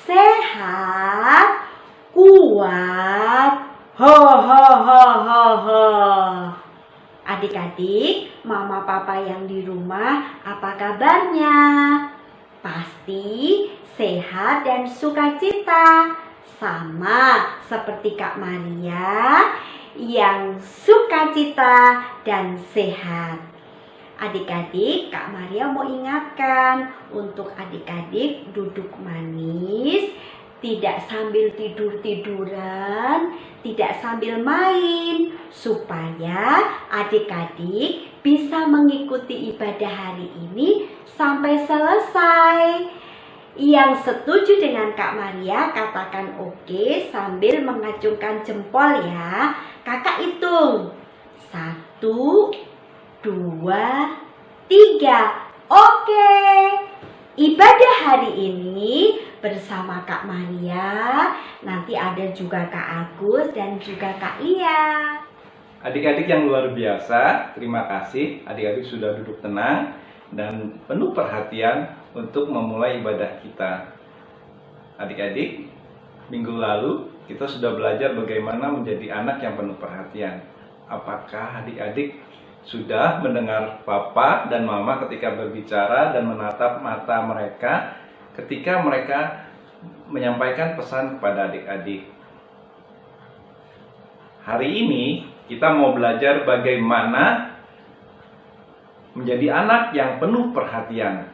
sehat, kuat, ho ho ho ho ho. Adik-adik, mama papa yang di rumah, apa kabarnya? Pasti sehat dan sukacita, sama seperti Kak Maria yang sukacita dan sehat. Adik-adik, Kak Maria mau ingatkan untuk adik-adik duduk manis, tidak sambil tidur-tiduran, tidak sambil main, supaya adik-adik bisa mengikuti ibadah hari ini sampai selesai. Yang setuju dengan Kak Maria katakan oke sambil mengacungkan jempol ya. Kakak hitung 1, 2, 3. Oke. Ibadah hari ini bersama Kak Maria, nanti ada juga Kak Agus dan juga Kak Lia. Adik-adik yang luar biasa, terima kasih. Adik-adik sudah duduk tenang dan penuh perhatian untuk memulai ibadah kita. Adik-adik, minggu lalu kita sudah belajar bagaimana menjadi anak yang penuh perhatian. Apakah adik-adik sudah mendengar papa dan mama ketika berbicara dan menatap mata mereka ketika mereka menyampaikan pesan kepada adik-adik? Hari ini kita mau belajar bagaimana menjadi anak yang penuh perhatian.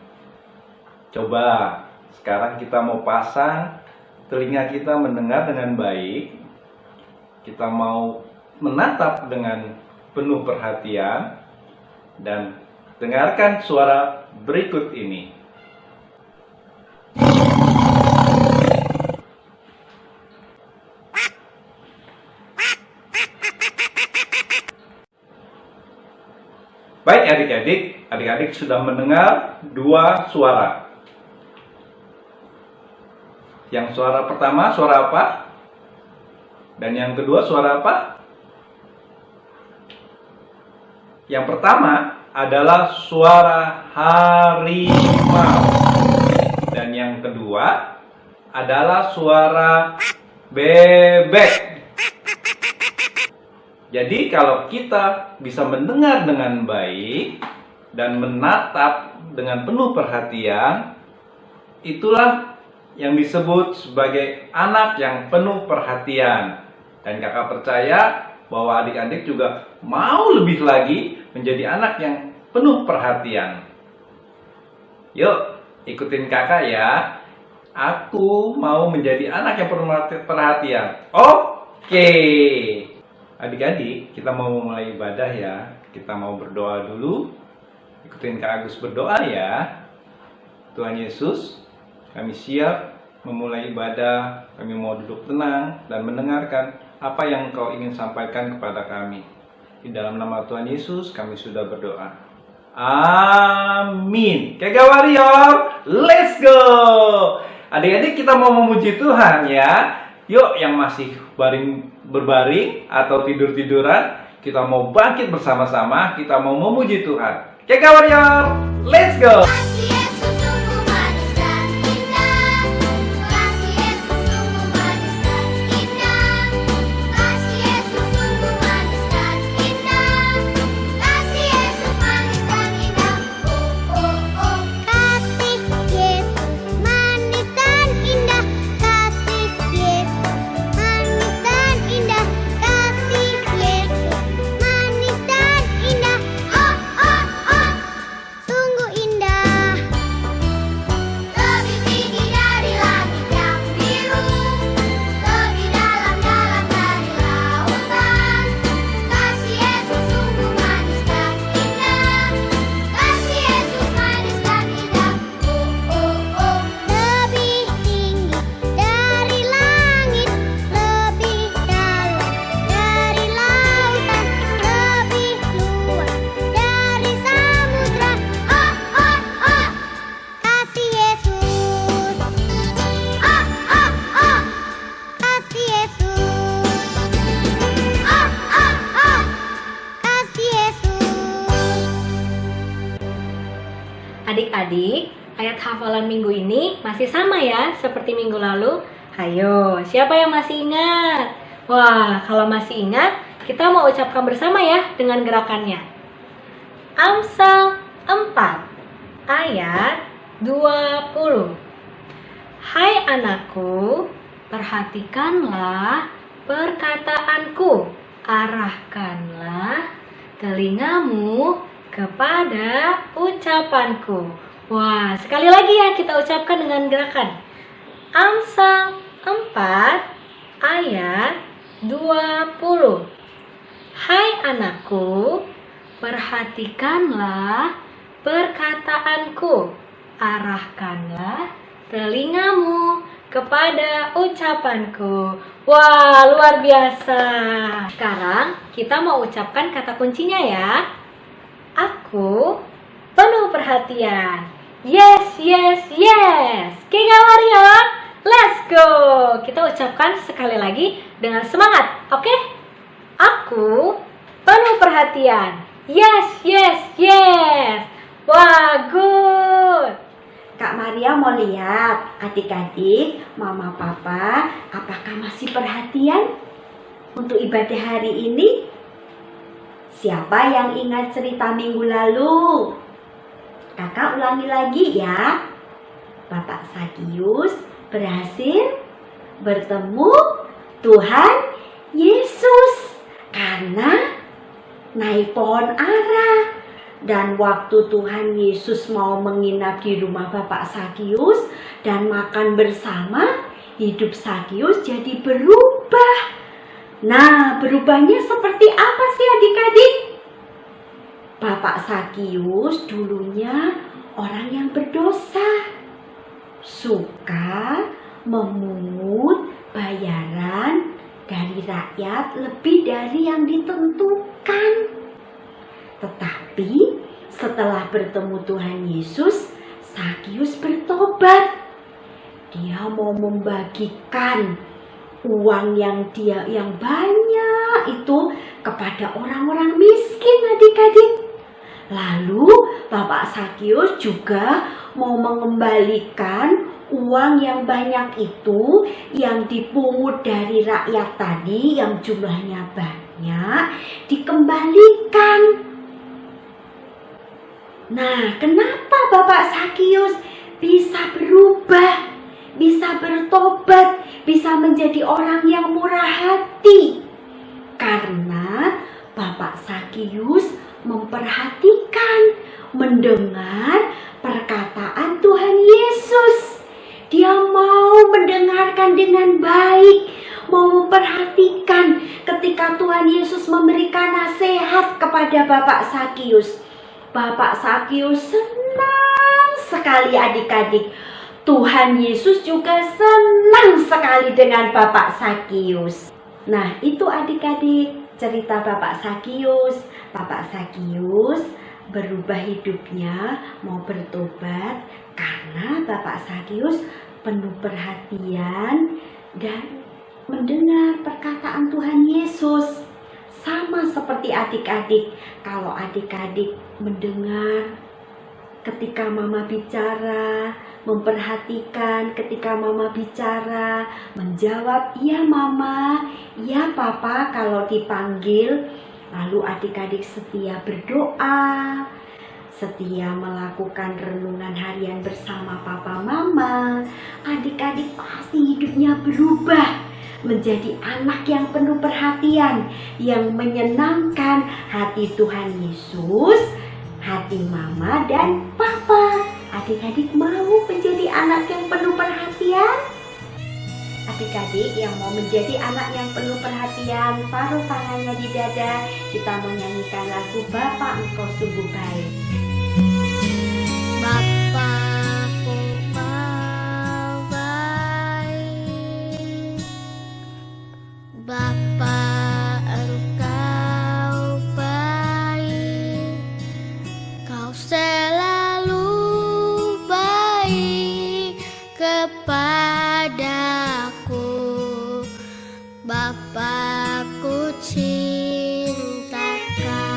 Coba sekarang kita mau pasang telinga kita mendengar dengan baik. Kita mau menatap dengan penuh perhatian dan dengarkan suara berikut ini. Baik adik-adik sudah mendengar dua suara. Yang suara pertama suara apa? Dan yang kedua suara apa? Yang pertama adalah suara harimau. Dan yang kedua adalah suara bebek. Jadi kalau kita bisa mendengar dengan baik dan menatap dengan penuh perhatian, itulah yang disebut sebagai anak yang penuh perhatian. Dan kakak percaya bahwa adik-adik juga mau lebih lagi menjadi anak yang penuh perhatian. Yuk, ikutin kakak ya. Aku mau menjadi anak yang penuh perhatian. Oke. Adik-adik, kita mau mulai ibadah ya. Kita mau berdoa dulu. Ikutin Kak Agus berdoa ya. Tuhan Yesus, kami siap memulai ibadah. Kami mau duduk tenang dan mendengarkan apa yang Engkau ingin sampaikan kepada kami. Di dalam nama Tuhan Yesus kami sudah berdoa. Amin. Kega Warrior, let's go. Adik-adik, kita mau memuji Tuhan ya. Yuk, yang masih berbaring atau tidur-tiduran, kita mau bangkit bersama-sama. Kita mau memuji Tuhan. Kega Warrior, let's go. Adik-adik, ayat hafalan minggu ini masih sama ya seperti minggu lalu? Ayo, siapa yang masih ingat? Wah, kalau masih ingat, kita mau ucapkan bersama ya dengan gerakannya. Amsal 4 ayat 20. Hai anakku, perhatikanlah perkataanku, arahkanlah telingamu kepada ucapanku. Wah, sekali lagi ya kita ucapkan dengan gerakan. Amsal 4 ayat 20. Hai anakku, perhatikanlah perkataanku, arahkanlah telingamu kepada ucapanku. Wah, luar biasa. Sekarang kita mau ucapkan kata kuncinya ya. Aku penuh perhatian. Yes, yes, yes. Kega Marion, let's go. Kita ucapkan sekali lagi dengan semangat, oke? Aku penuh perhatian. Yes, yes, yes. Wah, good. Kak Maria mau lihat adik-adik, mama papa, apakah masih perhatian untuk ibadah hari ini? Siapa yang ingat cerita minggu lalu? Kakak ulangi lagi ya. Bapak Sakius berhasil bertemu Tuhan Yesus karena naik pohon ara. Dan waktu Tuhan Yesus mau menginap di rumah Bapak Sakius dan makan bersama, hidup Sakius jadi berubah. Nah, berubahnya seperti apa sih adik-adik? Bapak Sakius dulunya orang yang berdosa, suka memungut bayaran dari rakyat lebih dari yang ditentukan. Tetapi setelah bertemu Tuhan Yesus, Sakius bertobat. Dia mau membagikan uang yang banyak itu kepada orang-orang miskin adik-adik. Lalu Bapak Sakius juga mau mengembalikan uang yang banyak itu yang dipungut dari rakyat tadi yang jumlahnya banyak dikembalikan. Nah, kenapa Bapak Sakius bisa berubah, bisa bertobat, bisa menjadi orang yang murah hati? Karena Bapak Sakius memperhatikan, mendengar perkataan Tuhan Yesus. Dia mau mendengarkan dengan baik, mau memperhatikan ketika Tuhan Yesus memberikan nasihat kepada Bapak Sakius. Bapak Sakius senang sekali adik-adik. Tuhan Yesus juga senang sekali dengan Bapak Sakius. Nah, itu adik-adik cerita Bapak Sakius. Bapak Sakius berubah hidupnya, mau bertobat karena Bapak Sakius penuh perhatian dan mendengar perkataan Tuhan Yesus. Sama seperti adik-adik, kalau adik-adik mendengar ketika mama bicara, memperhatikan ketika mama bicara, menjawab iya mama, iya papa kalau dipanggil, lalu adik-adik setia berdoa, setia melakukan renungan harian bersama papa mama, adik-adik pasti hidupnya berubah menjadi anak yang penuh perhatian, yang menyenangkan hati Tuhan Yesus, hati mama dan papa. Adik-adik mau menjadi anak yang penuh perhatian? Adik-adik yang mau menjadi anak yang penuh perhatian, taruh tangannya di dada. Kita menyanyikan lagu Bapa Engkau Sungguh Baik. Bapakku mau baik, Bapa Engkau baik, Kau selalu baik kepadaku, Bapakku cinta Kau.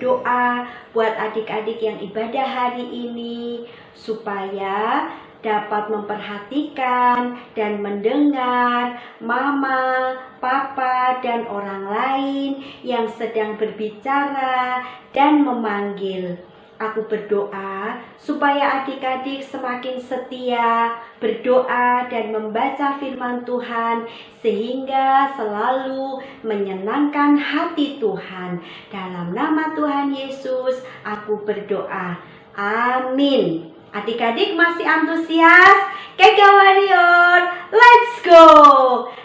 berdoa buat adik-adik yang ibadah hari ini, supaya dapat memperhatikan dan mendengar mama, papa, dan orang lain yang sedang berbicara dan memanggil. Aku berdoa supaya adik-adik semakin setia berdoa dan membaca firman Tuhan sehingga selalu menyenangkan hati Tuhan. Dalam nama Tuhan Yesus aku berdoa. Amin. Adik-adik masih antusias? Kega Warrior, let's go!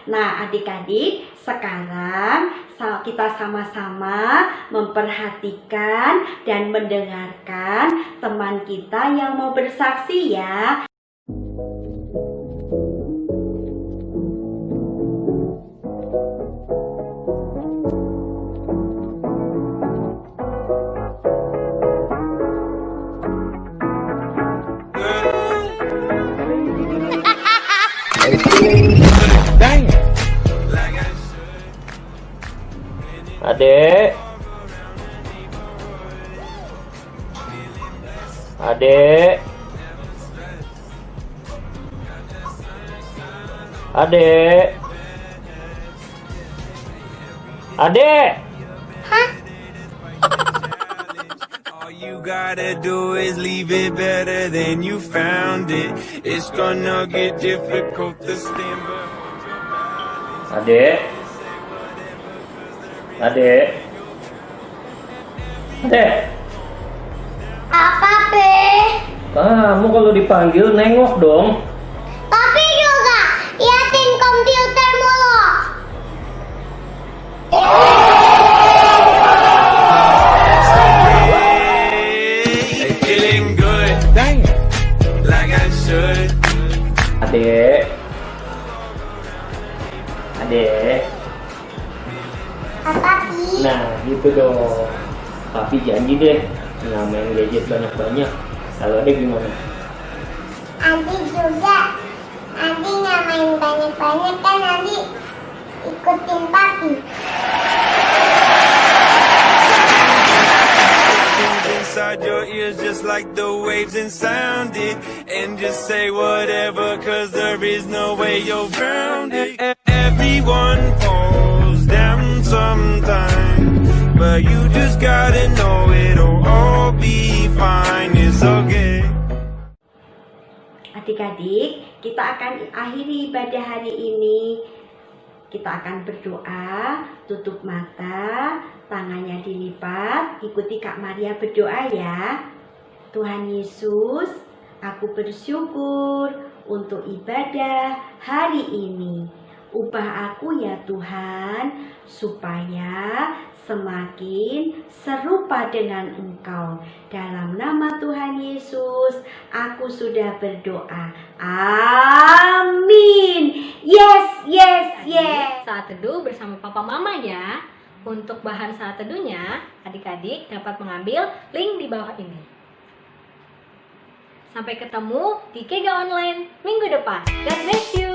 Nah adik-adik, sekarang kita sama-sama memperhatikan dan mendengarkan teman kita yang mau bersaksi ya. Adek, adek, adek, adek. All you gotta do is leave it better than you found it. It's gonna get difficult to stand behind. Adek, adek, adek. Apa, Pe? Kamu kalau dipanggil nengok dong. Tapi juga liatin komputer mulu. Hey, feeling good, dang, like I should. Adek, adek. Apa sih? Nah gitu dong. Tapi janji deh nggak main gadget banyak-banyak. Kalau adek gimana? Nanti juga. Nanti nggak main banyak-banyak kan nanti ikutin papi. Inside your ears just like the waves and sound it. And just say whatever, cause there is no way you're grounded. Everyone falls down sometime, but you just gotta know it'll all be fine. It's okay. Adik-adik, kita akan akhiri ibadah hari ini. Kita akan berdoa, tutup mata, tangannya dilipat, ikuti Kak Maria berdoa ya. Tuhan Yesus, aku bersyukur untuk ibadah hari ini. Ubah aku ya Tuhan, supaya semakin serupa dengan Engkau. Dalam nama Tuhan Yesus, aku sudah berdoa. Amin. Yes, yes, yes. Saat teduh bersama papa mama ya. Untuk bahan saat teduhnya, adik-adik dapat mengambil link di bawah ini. Sampai ketemu di Kega Online minggu depan. God bless you.